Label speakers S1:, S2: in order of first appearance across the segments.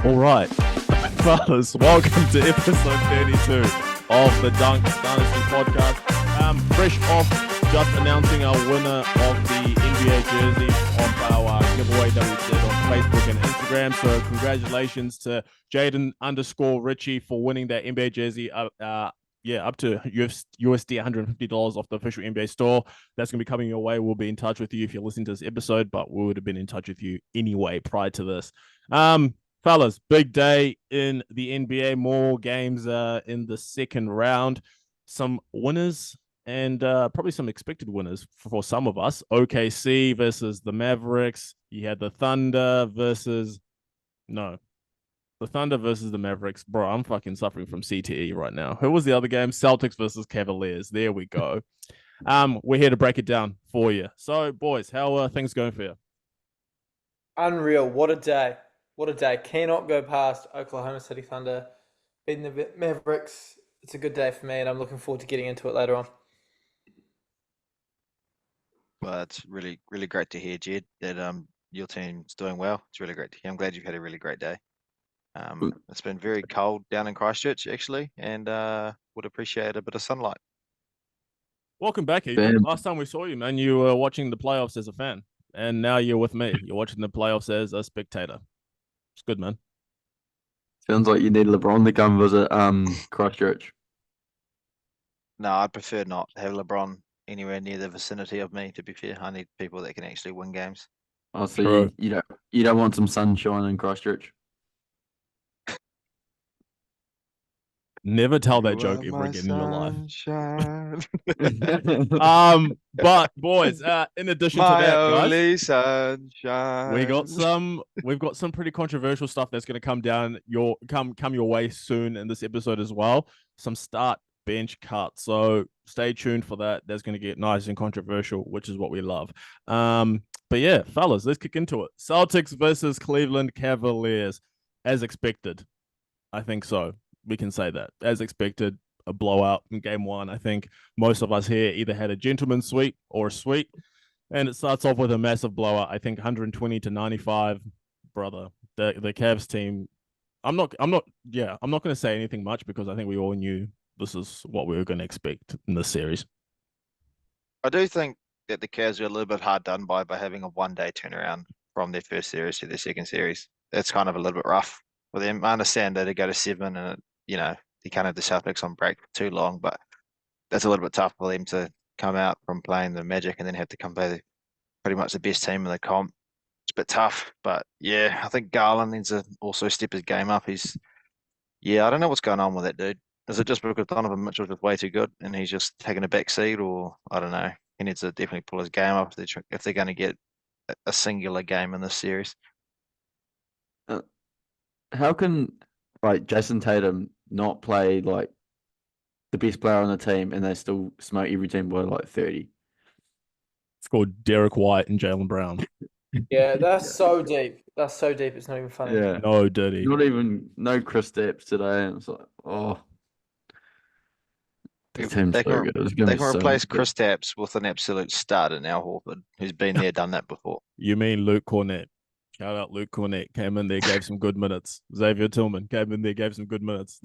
S1: All right, fellas, welcome to episode 32 of the Dynasty podcast. Fresh off just announcing our winner of the NBA jersey of our giveaway that we did on Facebook and Instagram. So congratulations to Jaylen_Richie for winning that NBA jersey. Up to USD $150 off the official NBA store. That's going to be coming your way. We'll be in touch with you if you're listening to this episode, but we would have been in touch with you anyway prior to this. Fellas, big day in the NBA. More games in the second round. Some winners and probably some expected winners for some of us. OKC versus the Mavericks. You had the Thunder versus the Mavericks. Bro, I'm fucking suffering from CTE right now. Who was the other game? Celtics versus Cavaliers. There we go. We're here to break it down for you. So, boys, how are things going for you?
S2: Unreal. What a day. What a day. Cannot go past Oklahoma City Thunder beating the Mavericks. It's a good day for me, and I'm looking forward to getting into it later on.
S3: Well, it's really, really great to hear, Jed, that your team's doing well. It's really great to hear. I'm glad you've had a really great day. It's been very cold down in Christchurch, actually, and would appreciate a bit of sunlight.
S1: Welcome back, Ethan. Last time we saw you, man, you were watching the playoffs as a fan, and now you're with me. You're watching the playoffs as a spectator. It's good, man.
S4: Sounds like you need LeBron to come visit Christchurch.
S3: No, I'd prefer not to have LeBron anywhere near the vicinity of me, to be fair. I need people that can actually win games.
S4: Oh, so you don't want some sunshine in Christchurch?
S1: Never tell that joke ever again in your life. But boys, in addition to that, guys, we've got some pretty controversial stuff that's going to come your way soon in this episode as well. Some start bench cuts, so stay tuned for that. That's going to get nice and controversial, which is what we love. But yeah, fellas, let's kick into it. Celtics versus Cleveland Cavaliers, as expected. I think so. We can say that. As expected, a blowout in game one. I think most of us here either had a gentleman's sweep or a sweep. And it starts off with a massive blowout. I think 120-95. Brother, the Cavs team. I'm not going to say anything much because I think we all knew this is what we were going to expect in this series.
S3: I do think that the Cavs were a little bit hard done by having a one-day turnaround from their first series to their second series. That's kind of a little bit rough for them. I understand that they go to 7 and you can't have the Celtics on break for too long, but that's a little bit tough for them to come out from playing the Magic and then have to come play pretty much the best team in the comp. It's a bit tough, but yeah, I think Garland needs to also step his game up. I don't know what's going on with that dude. Is it just because Donovan Mitchell is way too good and he's just taking a back seat, or I don't know. He needs to definitely pull his game up if they're going to get a singular game in this series.
S4: How can Jason Tatum not play like the best player on the team and they still smoke every team by 30?
S1: It's called Derrick White and Jaylen Brown.
S2: Yeah, that's so deep. That's so deep. It's not even funny.
S4: Yeah,
S1: no dirty.
S4: No Chris Stapps today, and it's like, oh.
S3: They can replace Chris Stapps with an absolute stud in Al Horford, who's been there, done that before.
S1: You mean Luke Cornett? Shout out Luke Cornett. Came in there, gave some good minutes. Xavier Tillman came in there, gave some good minutes.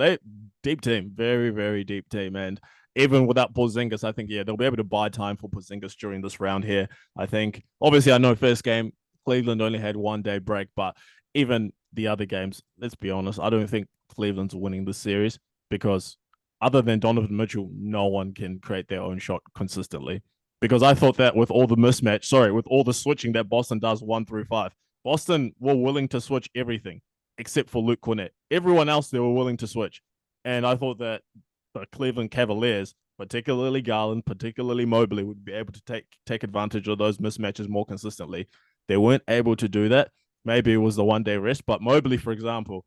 S1: Deep team. Very, very deep team. And even without Porzingis, I think, they'll be able to buy time for Porzingis during this round here. I think, obviously, I know first game, Cleveland only had 1 day break, but even the other games, let's be honest, I don't think Cleveland's winning this series because other than Donovan Mitchell, no one can create their own shot consistently. Because I thought that with all the switching that Boston does 1 through 5, Boston were willing to switch everything except for Luke Cornett. Everyone else, they were willing to switch. And I thought that the Cleveland Cavaliers, particularly Garland, particularly Mobley, would be able to take advantage of those mismatches more consistently. They weren't able to do that. Maybe it was the 1 day rest. But Mobley, for example,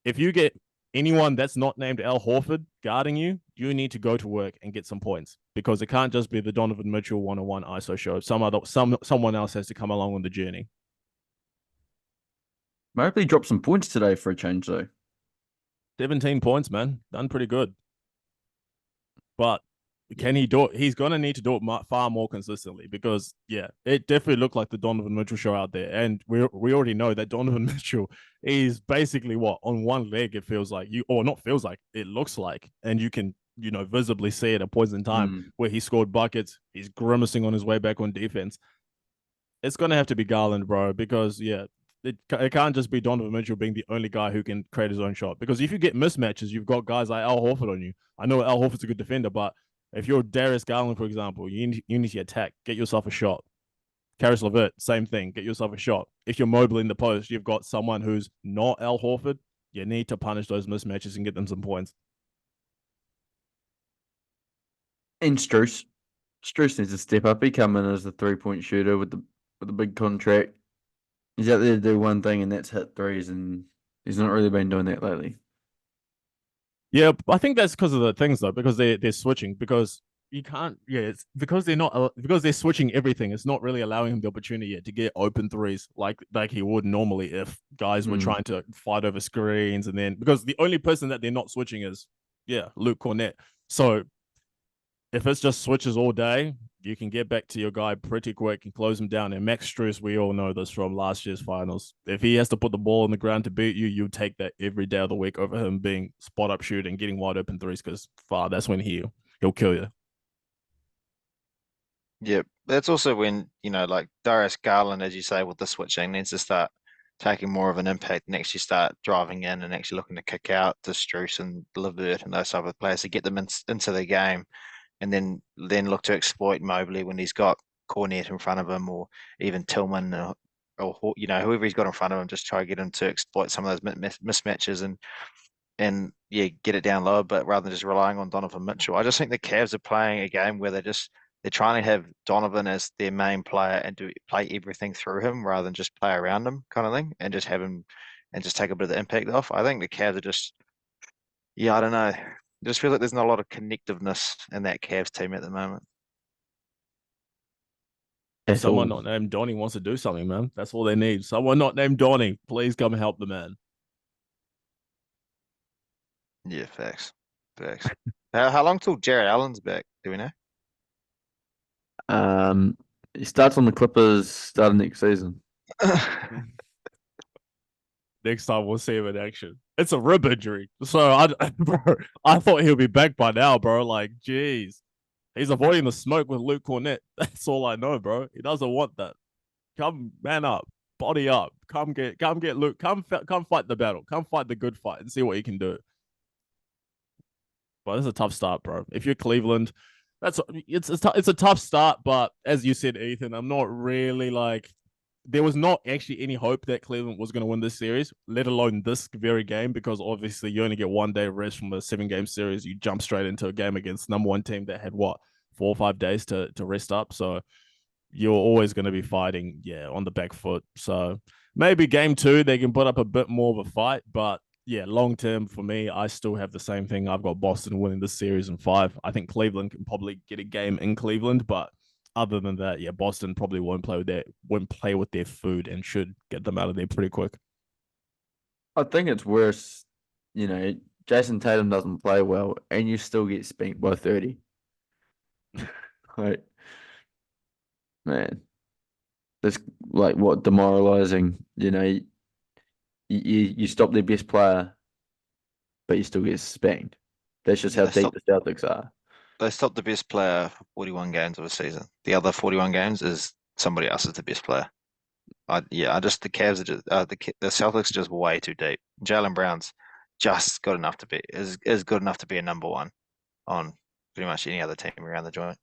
S1: if you get anyone that's not named Al Horford guarding you, you need to go to work and get some points because it can't just be the Donovan Mitchell 101 ISO show. Someone else has to come along on the journey.
S4: Mobley dropped some points today for a change, though.
S1: 17 points, man. Done pretty good. But can he do it? He's gonna need to do it far more consistently because it definitely looked like the Donovan Mitchell show out there, and we already know that Donovan Mitchell is basically what on one leg. It feels like or not feels like, it looks like, and you can visibly see it at points in time where he scored buckets. He's grimacing on his way back on defense. It's gonna have to be Garland, bro, because it can't just be Donovan Mitchell being the only guy who can create his own shot. Because if you get mismatches, you've got guys like Al Horford on you. I know Al Horford's a good defender, but if you're Darius Garland, for example, you need to attack, get yourself a shot. Karis LeVert, same thing, get yourself a shot. If you're mobile in the post, you've got someone who's not Al Horford. You need to punish those mismatches and get them some points.
S4: And Struce needs to step up. He come in as the 3-point shooter with the big contract. He's out there to do one thing, and that's hit threes, and he's not really been doing that lately.
S1: Yeah, I think that's because of the things though, because they're switching. Because you can't, it's because they're switching everything. It's not really allowing him the opportunity to get open threes like he would normally if guys were trying to fight over screens, and then because the only person that they're not switching is Luke Cornett. So if it's just switches all day, you can get back to your guy pretty quick and close him down. And Max Strus, we all know this from last year's finals. If he has to put the ball on the ground to beat you, you take that every day of the week over him being spot up shooting, getting wide open threes, because that's when he'll kill you.
S3: Yeah, that's also when, like Darius Garland, as you say, with the switching, needs to start taking more of an impact and actually start driving in and actually looking to kick out to Strus and LeVert and those type of players to get them into the game, and then look to exploit Mobley when he's got Cornet in front of him, or even Tillman, or whoever he's got in front of him. Just try to get him to exploit some of those mismatches and get it down low, but rather than just relying on Donovan Mitchell. I just think the Cavs are playing a game where they're trying to have Donovan as their main player and play everything through him rather than just play around him, kind of thing, and just have him and just take a bit of the impact off. I think the Cavs are just, I don't know. It just feels like there's not a lot of connectiveness in that Cavs team at the moment.
S1: Someone not named Donnie wants to do something, man. That's all they need. Someone not named Donnie, please come help the man.
S3: Yeah, facts. How long till Jared Allen's back? Do we know?
S4: He starts on the Clippers starting next season.
S1: Next time we'll see him in action. It's a rib injury. So I thought he'll be back by now, bro. Like, jeez. He's avoiding the smoke with Luke Cornett. That's all I know, bro. He doesn't want that. Come man up, body up. Come get Luke. Come fight the battle. Come fight the good fight and see what you can do. But it's a tough start, bro. If you're Cleveland, it's a tough start. But as you said, Ethan, I'm not really like, there was not actually any hope that Cleveland was going to win this series, let alone this very game, because obviously you only get 1 day rest from a 7-game series. You jump straight into a game against number one team that had 4 or 5 days to rest up. So you're always going to be fighting, on the back foot. So maybe game 2, they can put up a bit more of a fight, but long term for me, I still have the same thing. I've got Boston winning this series in 5. I think Cleveland can probably get a game in Cleveland, but other than that, Boston probably won't play with their food and should get them out of there pretty quick.
S4: I think it's worse, Jason Tatum doesn't play well and you still get spanked by 30. Like, man, that's like what demoralizing. You stop their best player, but you still get spanked. That's just how deep the Celtics are.
S3: They stopped the best player for 41 games of a season. The other 41 games is somebody else is the best player. The Cavs are just the Celtics are just way too deep. Jaylen Brown's just good enough to be is good enough to be a number 1 on pretty much any other team around the joint.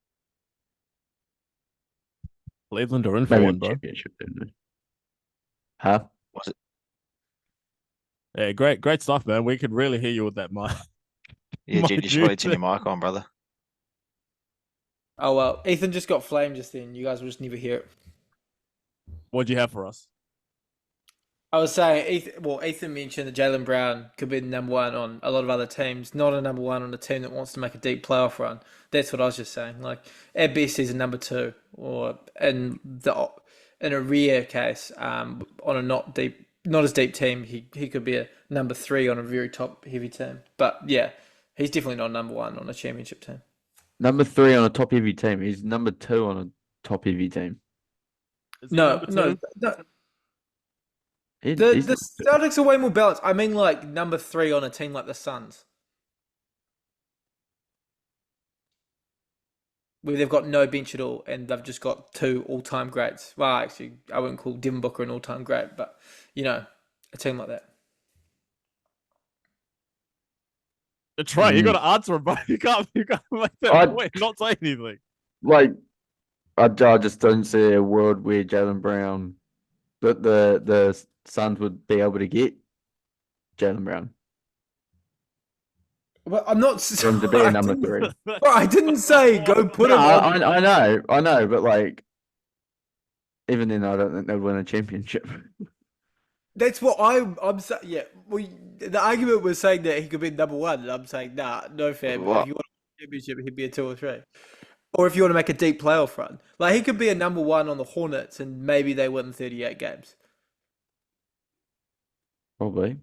S1: Cleveland are in for one, bro.
S4: Championship, didn't they? Huh?
S3: Was it?
S1: Yeah, great stuff, man. We could really hear you with that mic.
S3: Yeah, Jed, you should probably turn your mic on, brother.
S2: Oh, well, Ethan just got flamed just then. You guys will just never hear it.
S1: What'd you have for us?
S2: I was saying, Ethan mentioned that Jaylen Brown could be the number 1 on a lot of other teams, not a number 1 on a team that wants to make a deep playoff run. That's what I was just saying. Like, at best, he's a number 2, or in a rare case, on a not as deep team, he could be a number 3 on a very top heavy team. But he's definitely not number 1 on a championship team.
S4: Number 3 on a top heavy team. He's number 2 on a top heavy team.
S1: Is he
S2: No,
S1: number
S2: no,
S1: two?
S2: no.
S4: He's
S2: The Celtics are way more balanced. I mean, like number 3 on a team like the Suns, where they've got no bench at all, and they've just got 2 all-time greats. Well, actually, I wouldn't call Devin Booker an all-time great, but a team like that.
S1: Trae, you got to answer it, bro. You can't make that point and not say anything.
S4: Like, I just don't see a world where Jaylen Brown, that the Suns would be able to get Jaylen Brown.
S2: Well, I'm not.
S4: For him to be a number 3.
S2: Bro, I didn't say go put
S4: No,
S2: him on.
S4: I know, but like, even then, I don't think they'd win a championship.
S2: That's what I'm saying. Yeah, the argument was saying that he could be number 1, and I'm saying nah, no fam.
S4: What?
S2: If you want a championship, he'd be a 2 or 3. Or if you want to make a deep playoff run, like he could be a number 1 on the Hornets, and maybe they win 38 games.
S4: Probably.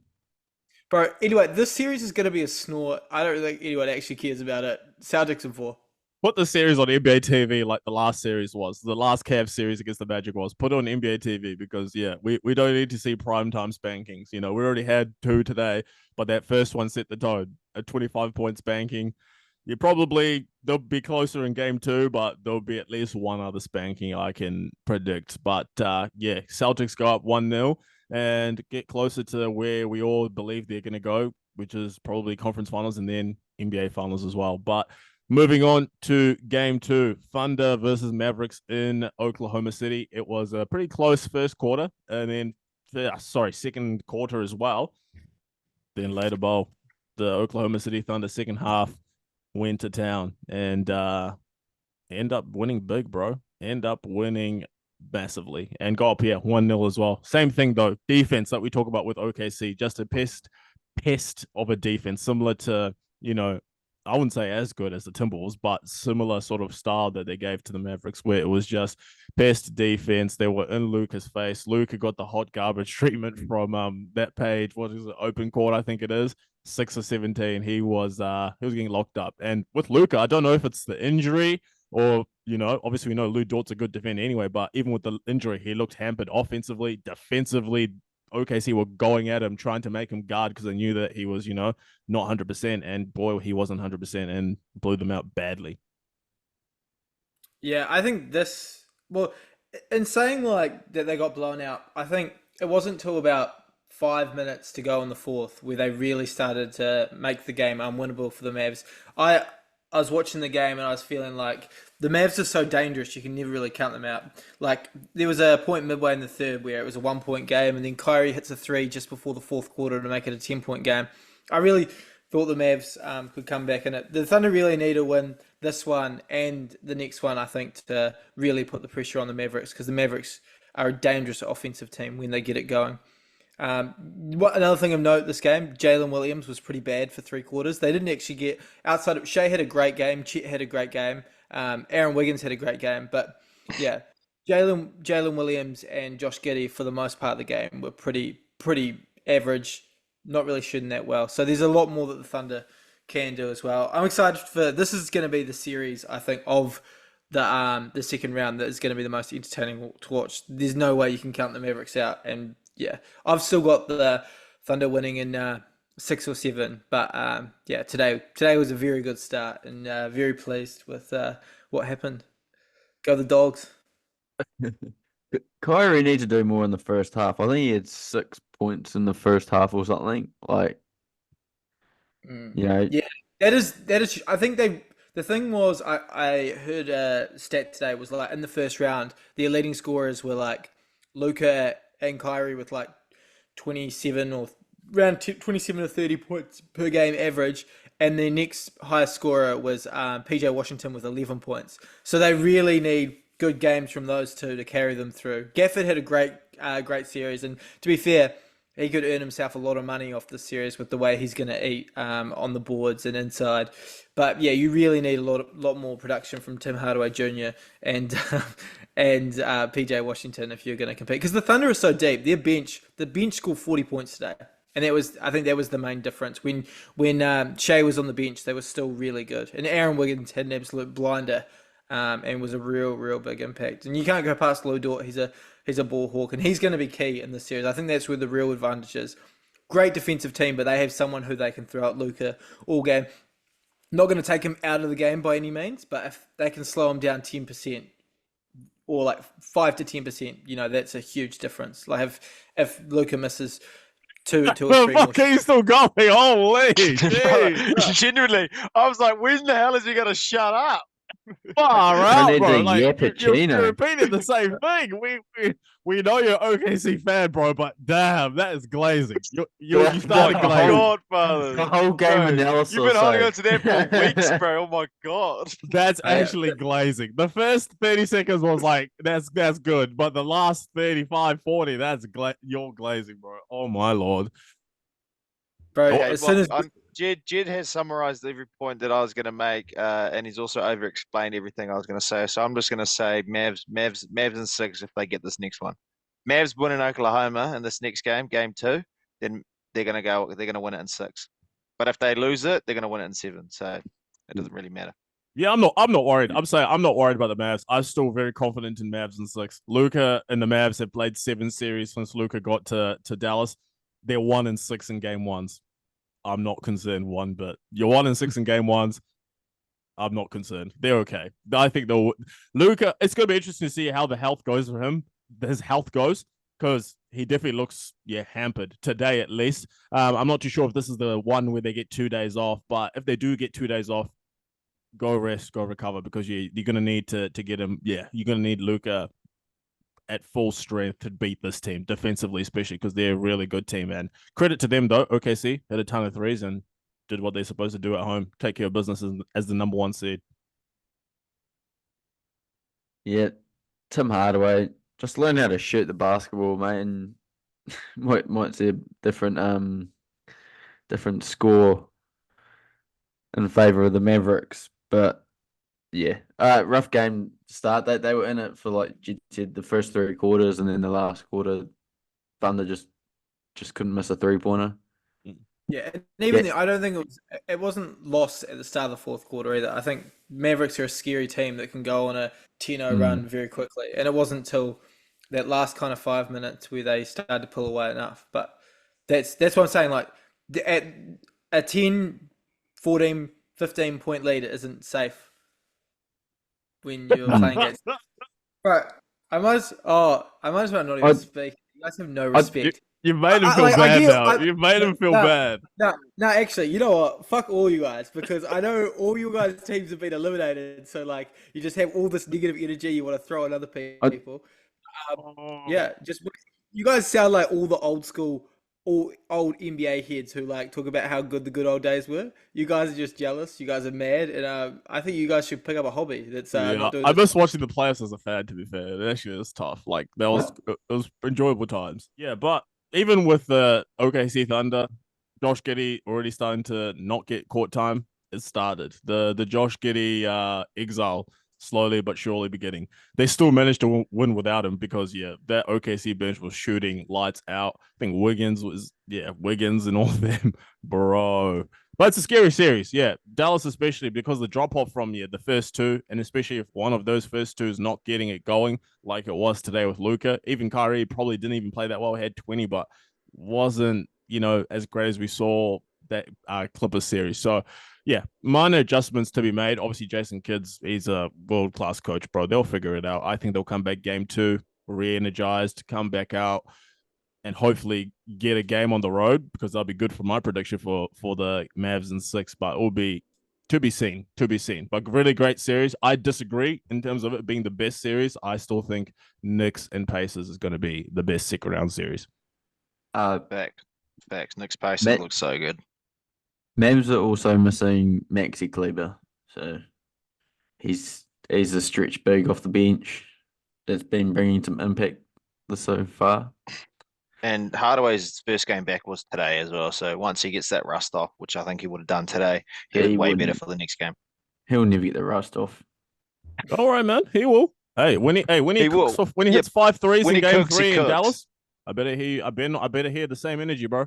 S2: Bro, anyway, this series is going to be a snort. I don't think anyone actually cares about it. Celtics in 4.
S1: Put the series on NBA TV like the last series was. The last Cavs series against the Magic was. Put it on NBA TV because, yeah, we don't need to see primetime spankings. We already had 2 today, but that first one set the tone. A 25-point spanking. They'll be closer in game 2, but there'll be at least one other spanking I can predict. But, yeah, Celtics go up 1-0 and get closer to where we all believe they're going to go, which is probably conference finals and then NBA finals as well. But moving on to game 2, Thunder versus Mavericks in Oklahoma City. It was a pretty close first quarter and then, second quarter as well. Then later, the Oklahoma City Thunder second half went to town and end up winning big, bro. End up winning massively and got up 1-0 as well. Same thing though, defense that we talk about with OKC, just a pest of a defense, similar to, I wouldn't say as good as the Timberwolves, but similar sort of style that they gave to the Mavericks, where it was just best defense. They were in Luka's face. Luka got the hot garbage treatment from that page. What is it? Open court, I think it is. 6 or 17. He was getting locked up. And with Luka, I don't know if it's the injury or, obviously we know Lou Dort's a good defender anyway, but even with the injury, he looked hampered offensively, defensively. OKC were going at him, trying to make him guard because they knew that he was, not 100%. And boy, he wasn't 100% and blew them out badly.
S2: Yeah, I think in saying like that they got blown out, I think it wasn't until about 5 minutes to go in the fourth where they really started to make the game unwinnable for the Mavs. I was watching the game and I was feeling like the Mavs are so dangerous, you can never really count them out. Like, there was a point midway in the third where it was a 1-point game, and then Kyrie hits a 3 just before the fourth quarter to make it a 10-point game. I really thought the Mavs could come back in it. The Thunder really need to win this one and the next one, I think, to really put the pressure on the Mavericks, because the Mavericks are a dangerous offensive team when they get it going. Another thing of note this game, Jaylen Williams was pretty bad for 3 quarters. They didn't actually get outside of Shea had a great game, Chet had a great game, Aaron Wiggins had a great game, but yeah, Jaylen Williams and Josh Giddey for the most part of the game were pretty average, not really shooting that well. So there's a lot more that the Thunder can do as well. I'm excited for this. Is going to be the series, I think, of the second round that is going to be the most entertaining to watch. There's no way you can count the Mavericks out, and yeah, I've still got the Thunder winning in 6 or 7, but yeah, today was a very good start, and very pleased with what happened. Go the Dogs.
S4: Kyrie needs to do more in the first half. I think he had 6 points in the first half or something. Like,
S2: yeah, that is. I think the thing was, I heard a stat today was like in the first round, the leading scorers were like Luka and Kyrie with like 27 or around 27 or 30 points per game average, and the next highest scorer was PJ Washington with 11 points. So they really need good games from those two to carry them through. Gafford had a great series, and to be fair, he could earn himself a lot of money off this series with the way he's going to eat on the boards and inside. But yeah, you really need a lot more production from Tim Hardaway Jr. and PJ Washington if you're going to compete. Because the Thunder are so deep. The bench scored 40 points today. And I think that was the main difference. When Shea was on the bench, they were still really good. And Aaron Wiggins had an absolute blinder, and was a real big impact. And you can't go past Lou Dort. He's a ball hawk, and he's going to be key in this series. I think that's where the real advantage is. Great defensive team, but they have someone who they can throw at Luka all game. Not going to take him out of the game by any means, but if they can slow him down 10%, or like 5 to 10%, that's a huge difference. Like if Luka misses two or three
S1: fuck, he's still going. Holy
S3: Bro, genuinely, I was like, when the hell is he gonna shut up?
S1: far
S4: I
S1: out,
S4: need
S1: bro.
S4: the
S1: Like, you're
S4: Yappuccino.
S1: repeating the same thing. We know you're an OKC fan, bro, but damn, that is glazing. You started
S3: My
S1: glazing.
S3: God, father.
S4: The whole game
S3: Bro,
S4: analysis.
S3: You've been holding
S4: eh?
S3: on to that for weeks, bro. Oh my God.
S1: That's actually glazing. The first 30 seconds was like, that's good. But the last 35, 40, you're glazing, bro. Oh my Lord.
S2: Bro,
S3: Okay,
S2: as soon as
S3: Jed has summarized every point that I was going to make, and he's also over-explained everything I was going to say. So I'm just going to say Mavs in 6 if they get this next one. Mavs win in Oklahoma in this next game, game 2, then they're going to win it in 6. But if they lose it, they're going to win it in 7. So it doesn't really matter.
S1: Yeah, I'm not worried. I'm saying I'm not worried about the Mavs. I'm still very confident in Mavs in 6. Luka and the Mavs have played 7 series since Luka got to Dallas. They're 1-6 in game 1s. I'm not concerned one bit. You're 1-6 in game 1s. I'm not concerned. They're okay. I think Luka. It's going to be interesting to see how the health goes for him. His health goes, because he definitely looks hampered today at least. I'm not too sure if this is the one where they get 2 days off, but if they do get 2 days off, go rest, go recover, because you're going to need to get him. Yeah, you're going to need Luka at full strength to beat this team defensively, especially because they're a really good team. And credit to them though, OKC hit a ton of threes and did what they're supposed to do at home, take care of business as the number 1 seed.
S4: Yeah, Tim Hardaway just learn how to shoot the basketball, mate, and might see a different score in favor of the Mavericks. But yeah, rough game to start. They were in it for, like you said, the first 3 quarters, and then the last quarter, Thunder just couldn't miss a 3-pointer.
S2: Yeah, and even then, I don't think it wasn't lost at the start of the 4th quarter either. I think Mavericks are a scary team that can go on a 10-0 run very quickly, and it wasn't until that last kind of 5 minutes where they started to pull away enough. But that's what I'm saying. Like at a 10, 14, 15 point lead isn't safe when you're playing against. Right, I might as well not even speak. You guys have no respect.
S1: You made him feel bad now. You made him feel bad.
S2: No, actually, you know what? Fuck all you guys, because I know all you guys' teams have been eliminated. So, like, you just have all this negative energy you want to throw at other people. Yeah, just you guys sound like all the old school, old NBA heads who like talk about how good the good old days were. You guys are just jealous. You guys are mad, and I think you guys should pick up a hobby. That's not doing
S1: I miss watching the playoffs as a fan. To be fair, it actually was tough. Like it was enjoyable times. Yeah, but even with the OKC Thunder, Josh Giddey already starting to not get court time. It started the Josh Giddey exile slowly but surely beginning. They still managed to win without him because that OKC bench was shooting lights out. I think Wiggins and all of them, bro. But it's a scary series, Dallas especially because the drop off from the first 2, and especially if one of those first 2 is not getting it going like it was today with Luka. Even Kyrie probably didn't even play that well. He had 20, but wasn't as great as we saw that Clippers series. So minor adjustments to be made. Obviously, Jason Kidd's, he's a world-class coach, bro. They'll figure it out. I think they'll come back game 2, re-energized, come back out, and hopefully get a game on the road, because that'll be good for my prediction for the Mavs in 6. But it will be to be seen. But really great series. I disagree in terms of it being the best series. I still think Knicks and Pacers is going to be the best second-round series.
S3: Facts. Knicks Pacers looks so good.
S4: Mavs are also missing Maxi Kleber, so he's a stretch big off the bench that's been bringing some impact so far.
S3: And Hardaway's first game back was today as well. So once he gets that rust off, which I think he would have done today, he'll be way better for the next game.
S4: He'll never get the rust off.
S1: All right, man. He will. Hey, when he hits 5 threes in game 3 in Dallas, I better hear the same energy, bro.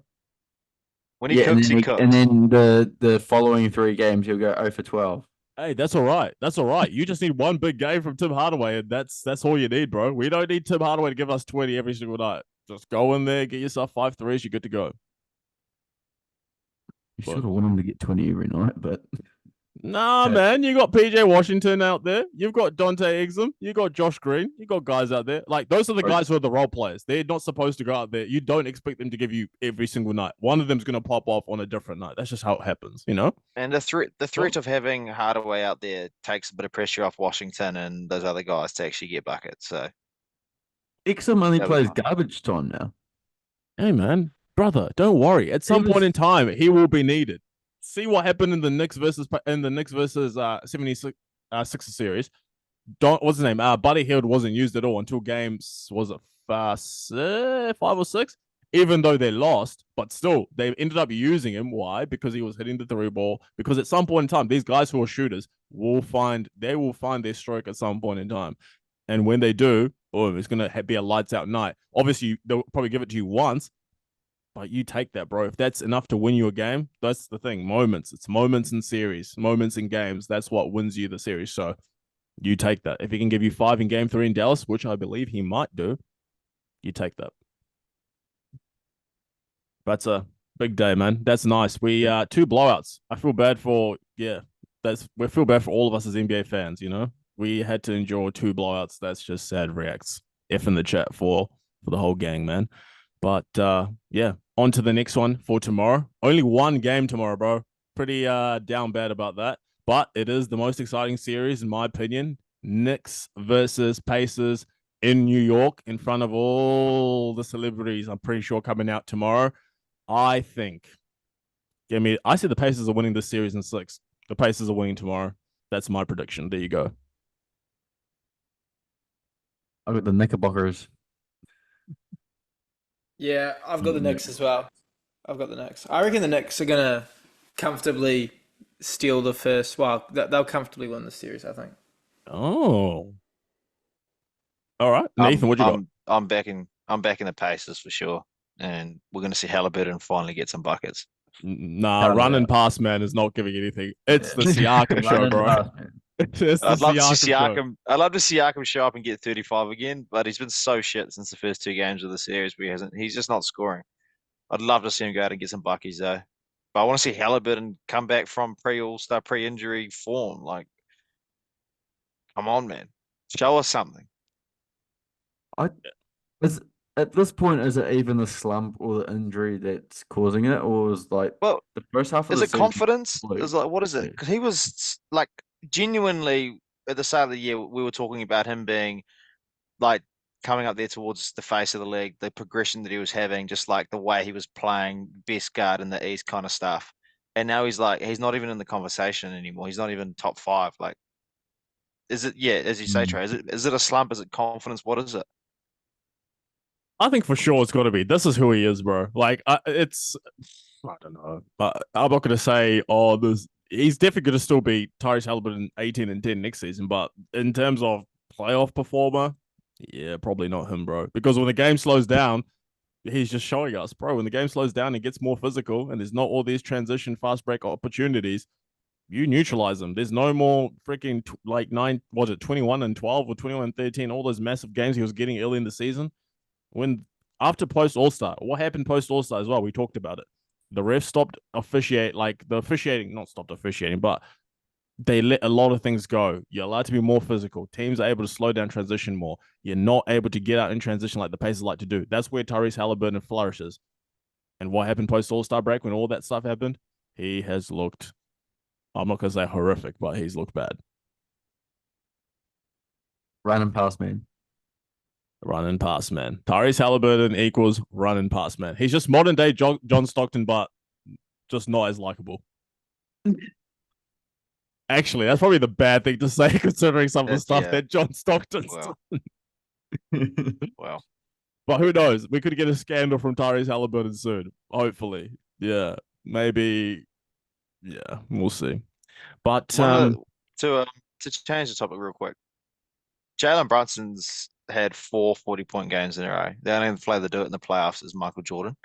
S3: When he cooks, he
S4: and
S3: cooks.
S4: then the following 3 games he'll go 0 for 12.
S1: Hey, that's all right. That's all right. You just need one big game from Tim Hardaway, and that's all you need, bro. We don't need Tim Hardaway to give us 20 every single night. Just go in there, get yourself 5 threes, you're good to go.
S4: You
S1: But
S4: sort of want him to get 20 every night, but
S1: nah, man, you got PJ Washington out there. You've got Dante Exum. You got Josh Green. You got guys out there. Like those are the guys who are the role players. They're not supposed to go out there. You don't expect them to give you every single night. One of them's gonna pop off on a different night. That's just how it happens, you know?
S3: And the threat of having Hardaway out there takes a bit of pressure off Washington and those other guys to actually get buckets. So
S4: Exum only
S3: that'll be
S4: plays
S3: fun.
S4: garbage time now.
S1: Hey, man, brother, don't worry. At some point in time, he will be needed. See what happened in the Knicks versus 76 Sixers series. What's his name? Buddy Hield wasn't used at all until games was it 5 or 6. Even though they lost, but still they ended up using him. Why? Because he was hitting the 3 ball. Because at some point in time, these guys who are shooters will find their stroke at some point in time, and when they do, oh, it's gonna be a lights out night. Obviously, they'll probably give it to you once, but you take that, bro. If that's enough to win you a game, that's the thing. Moments. It's moments in series, moments in games. That's what wins you the series. So you take that. If he can give you 5 in game 3 in Dallas, which I believe he might do, you take that. That's a big day, man. That's nice. We 2 blowouts. I feel bad for we feel bad for all of us as NBA fans, you know. We had to endure 2 blowouts. That's just sad reacts. F in the chat for the whole gang, man. But yeah, on to the next one for tomorrow. Only 1 game tomorrow, bro. Pretty down bad about that. But it is the most exciting series, in my opinion. Knicks versus Pacers in New York in front of all the celebrities, I'm pretty sure, coming out tomorrow. I think. I see the Pacers are winning this series in 6. The Pacers are winning tomorrow. That's my prediction. There you go.
S4: I've got the Knickerbockers.
S2: Yeah, I've got the Knicks as well. I've got the Knicks. I reckon the Knicks are gonna comfortably steal the first. Well, they'll comfortably win the series, I think.
S1: Oh. All right. Nathan, what you got?
S3: I'm backing the Pacers for sure. And we're gonna see Halliburton finally get some buckets.
S1: Nah, running past man is not giving anything. It's the Siakam show, bro.
S3: I'd love to see Siakam. I'd love to see Siakam show up and get 35 again, but he's been so shit since the first 2 games of the series where he's just not scoring. I'd love to see him go out and get some buckies though. But I want to see Halliburton come back from pre-All-Star, pre-injury form. Like, come on, man. Show us something.
S4: At this point, is it even the slump or the injury that's causing it, or is like
S3: Well,
S4: the first half of
S3: is
S4: the
S3: it
S4: season?
S3: confidence? Is like, what is it? Because he was like genuinely at the start of the year, we were talking about him being like coming up there towards the face of the league, the progression that he was having, just like the way he was playing best guard in the East kind of stuff. And now he's not even in the conversation anymore. He's not even top 5. Like, is it? Yeah, as you say, Trae. Is it a slump? Is it confidence? What is it?
S1: I think for sure it's got to be. This is who he is, bro. Like, I don't know. But I'm not going to say, he's definitely going to still be Tyrese Halliburton 18-10 next season. But in terms of playoff performer, yeah, probably not him, bro. Because when the game slows down, he's just showing us, bro. When the game slows down and gets more physical and there's not all these transition fast break opportunities, you neutralize them. There's no more freaking 21 and 12 or 21 and 13, all those massive games he was getting early in the season. When after post All-Star, what happened post All-Star as well? We talked about it. The refs stopped officiating, not stopped officiating, but they let a lot of things go. You're allowed to be more physical. Teams are able to slow down transition more. You're not able to get out in transition like the Pacers like to do. That's where Tyrese Halliburton flourishes. And what happened post All-Star break when all that stuff happened? He has looked, I'm not going to say horrific, but he's looked bad.
S4: Running past man.
S1: Running past man. Tyrese Halliburton equals running past man. He's just modern day John Stockton, but just not as likable. Actually, that's probably the bad thing to say considering some of the stuff that John Stockton's done.
S3: Wow.
S1: But who knows? We could get a scandal from Tyrese Halliburton soon. Hopefully. Yeah. Maybe. Yeah. We'll see. But
S3: to change the topic real quick, Jaylen Brunson's had 4 40-point games in a row. The only player to do it in the playoffs is Michael Jordan.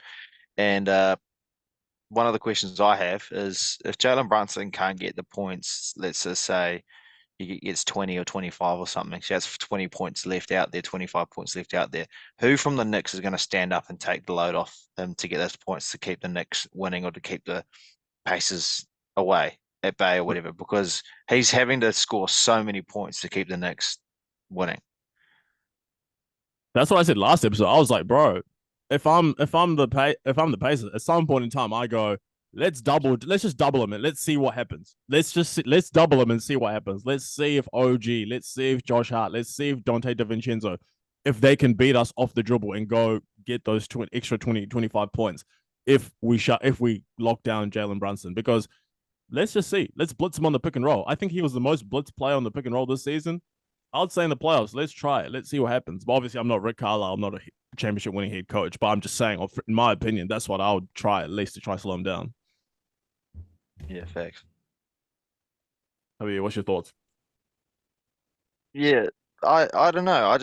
S3: And one of the questions I have is if Jalen Brunson can't get the points, let's just say he gets 20 or 25 or something. She has 20 points left out there, 25 points left out there. Who from the Knicks is going to stand up and take the load off him to get those points to keep the Knicks winning or to keep the Pacers away at bay or whatever? Because he's having to score so many points to keep the Knicks winning.
S1: That's what I said last episode. I was like, bro, if I'm the Pacers, at some point in time, I go, let's just double them and let's see what happens. Let's double them and see what happens. Let's see if OG, let's see if Josh Hart, let's see if Dante DiVincenzo, if they can beat us off the dribble and go get those extra 20, 25 points. If we lock down Jalen Brunson, because let's just see. Let's blitz him on the pick and roll. I think he was the most blitz player on the pick and roll this season. I would say in the playoffs, let's try it. Let's see what happens. But obviously, I'm not Rick Carlisle. I'm not a championship winning head coach. But I'm just saying, in my opinion, that's what I would try at least to try to slow him down.
S3: Yeah, facts.
S1: Javier, what's your thoughts?
S3: Yeah, I don't know.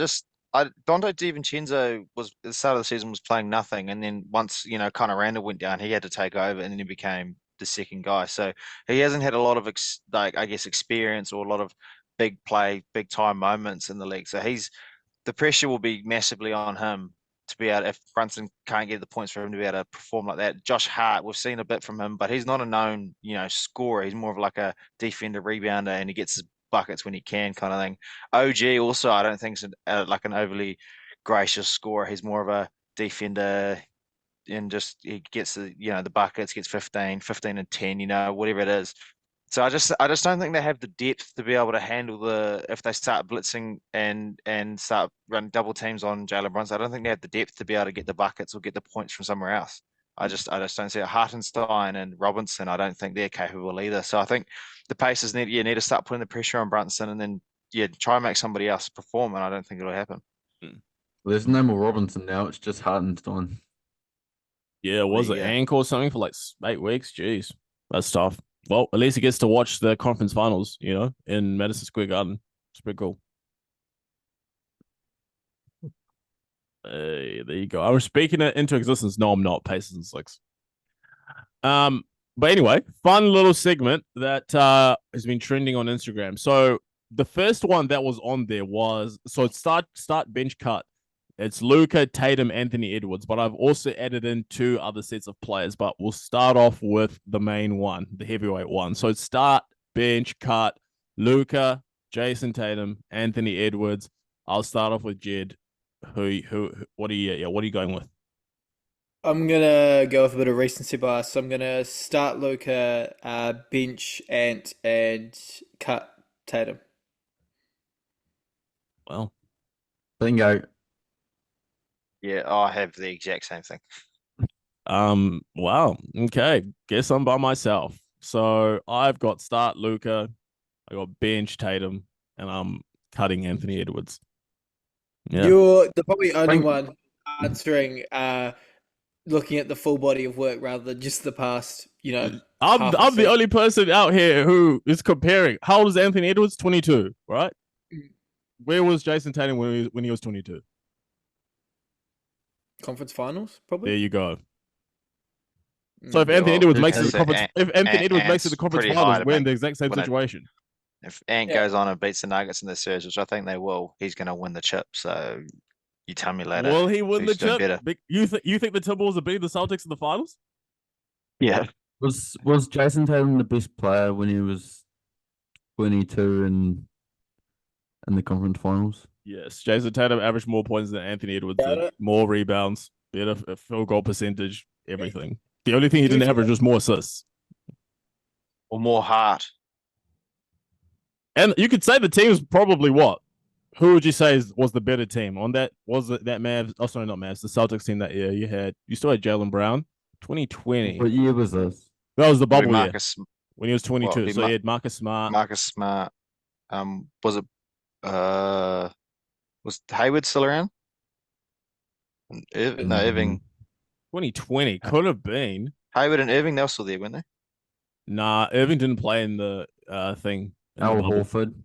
S3: Dante DiVincenzo was at the start of the season was playing nothing, and then once kind of Randall went down, he had to take over, and then he became the second guy. So he hasn't had a lot of experience or a lot of big play, big time moments in the league. So the pressure will be massively on him to be able, if Brunson can't get the points for him to be able to perform like that. Josh Hart, we've seen a bit from him, but he's not a known, scorer. He's more of like a defender, rebounder, and he gets his buckets when he can, kind of thing. OG also, I don't think is like an overly gracious scorer. He's more of a defender, and just he gets the buckets, gets 15 and 10, whatever it is. So I just don't think they have the depth to be able to handle if they start blitzing and start running double teams on Jalen Brunson. I don't think they have the depth to be able to get the buckets or get the points from somewhere else. I just don't see it. Hartenstein and Robinson, I don't think they're capable either. So I think the Pacers need to start putting the pressure on Brunson and then try and make somebody else perform. And I don't think it'll happen.
S4: Well, there's no more Robinson now. It's just Hartenstein.
S1: Yeah, was it ankle or something for like 8 weeks? Jeez, that's tough. Well, at least he gets to watch the conference finals, in Madison Square Garden. It's pretty cool. Hey, there you go. I was speaking it into existence. No, I'm not. Pacers and Slicks. But anyway, fun little segment that has been trending on Instagram. So the first one that was on there was start bench cut. It's Luka, Tatum, Anthony Edwards, but I've also added in 2 other sets of players, but we'll start off with the main one, the heavyweight one. So start, bench, cut, Luka, Jason Tatum, Anthony Edwards. I'll start off with Jed. What are you going with?
S2: I'm gonna go with a bit of recency bias. So I'm gonna start Luka, bench Ant, and cut Tatum.
S1: Well,
S4: Bingo.
S3: Yeah, I have the exact same thing.
S1: wow. Okay. Guess I'm by myself. So I've got start Luka, I got bench Tatum, and I'm cutting Anthony Edwards. Yeah.
S2: You're the probably only one answering looking at the full body of work rather than just the past,
S1: I'm the only person out here who is comparing. How old is Anthony Edwards? 22, right? Where was Jason Tatum when he was 22?
S2: Conference finals, probably.
S1: There you go. So if Anthony Edwards makes it to the conference, if Anthony Edwards makes it to the conference finals, we're in the exact same situation.
S3: If Ant goes on and beats the Nuggets in the series, which I think they will, he's going to win the chip. So you tell me later.
S1: Will he win the chip? You think the Timberwolves are beating the Celtics in the finals?
S3: Yeah.
S4: Was Jason Tatum the best player when he was 22 in the conference finals?
S1: Yes, Jason Tatum averaged more points than Anthony Edwards did, more rebounds, better field goal percentage, everything. The only thing he didn't average was more assists.
S3: Or more heart.
S1: And you could say the team's probably what? Who would you say was the better team on that? Was it that Mavs? Oh, sorry, not Mavs. The Celtics team that year. You still had Jaylen Brown. 2020.
S4: What year was this?
S1: That was the bubble year when he was 22. So he had Marcus Smart.
S3: Was it? Was Hayward still around? No, Irving.
S1: 2020 could have been.
S3: Hayward and Irving, they were still there, weren't they?
S1: Nah, Irving didn't play in the thing.
S4: Al Horford.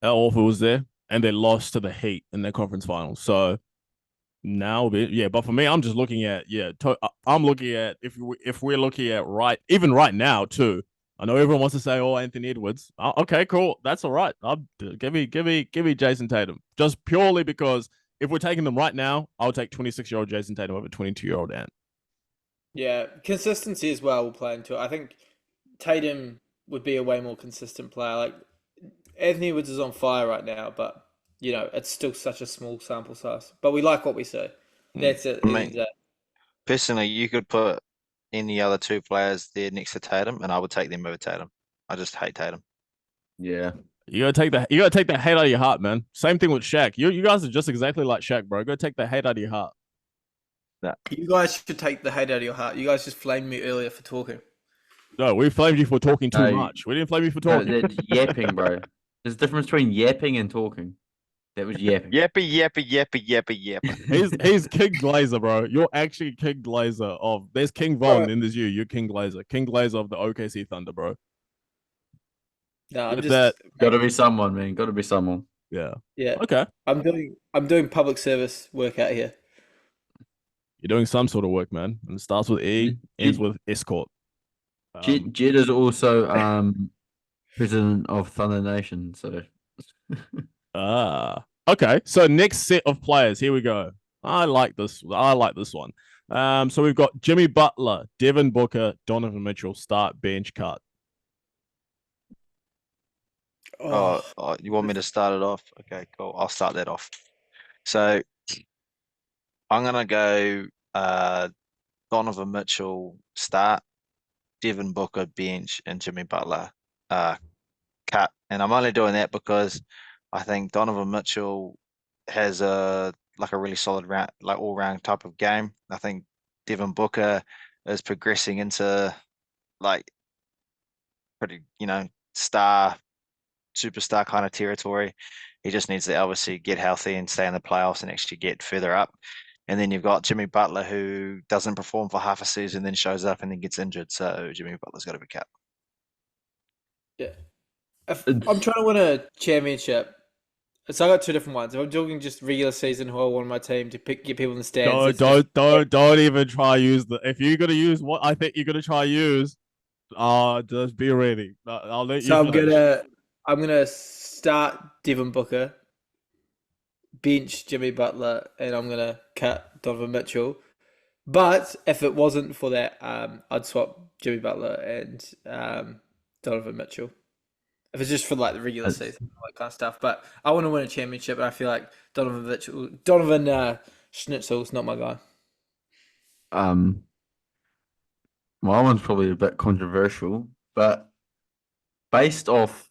S1: Al Horford was there, and they lost to the Heat in their conference finals. So Now, but for me, I'm just looking at I'm looking at if we're looking at even right now too. I know everyone wants to say, "Oh, Anthony Edwards." Oh, okay, cool, that's all right. Give me Jason Tatum, just purely because if we're taking them right now, I'll take 26-year-old Jason Tatum over 22-year-old Ant.
S2: Yeah, consistency as well will play into it. I think Tatum would be a way more consistent player. Like Anthony Edwards is on fire right now, but it's still such a small sample size. But we like what we see. That's it.
S3: I mean, personally, you could put any other two players there next to Tatum, and I would take them over Tatum. I just hate Tatum.
S4: Yeah.
S1: You gotta take that hate out of your heart, man. Same thing with Shaq. You guys are just exactly like Shaq, bro. Go take that hate out of your heart.
S2: You guys should take the hate out of your heart. You guys just flamed me earlier for talking.
S1: No, we flamed you for talking too
S4: No,
S1: much. We didn't flame you for
S4: No,
S1: talking.
S4: that's yapping, bro. There's a difference between yapping and talking. That was yapping.
S3: Yappy.
S1: He's King Glazer, bro. You're actually King Glazer of. There's King Von, and there's you. You're King Glazer. King Glazer of the OKC Thunder, bro.
S2: No, I'm
S1: Get
S2: just
S1: that.
S4: Gotta be someone, man. Gotta be someone.
S1: Yeah.
S2: yeah.
S1: Okay.
S2: I'm doing public service work out here.
S1: You're doing some sort of work, man. And it starts with E, ends with escort.
S4: Jed is also president of Thunder Nation, so
S1: Okay. So next set of players. Here we go. I like this one. So we've got Jimmy Butler, Devin Booker, Donovan Mitchell, start, bench, cut.
S3: Oh, you want me to start it off? Okay, cool. I'll start that off. So I'm gonna go Donovan Mitchell start, Devin Booker bench, and Jimmy Butler cut. And I'm only doing that because I think Donovan Mitchell has a really solid round, all round type of game. I think Devin Booker is progressing into pretty, superstar kind of territory. He just needs to obviously get healthy and stay in the playoffs and actually get further up. And then you've got Jimmy Butler, who doesn't perform for half a season, then shows up and then gets injured. So Jimmy Butler's got to be cut.
S2: Yeah. If I'm trying to win a championship, so I got two different ones. If I'm talking just regular season, who I want my team to get people in the stands.
S1: Don't even try use the. If you're gonna use what I think you're gonna try use, just be ready. I'll let you.
S2: So
S1: finish.
S2: I'm gonna start Devin Booker, bench Jimmy Butler, and I'm gonna cut Donovan Mitchell. But if it wasn't for that, I'd swap Jimmy Butler and Donovan Mitchell. If it's just for the regular season, all that kind of stuff. But I want to win a championship, and I feel like Donovan Schnitzel's not my guy.
S4: my one's probably a bit controversial, but based off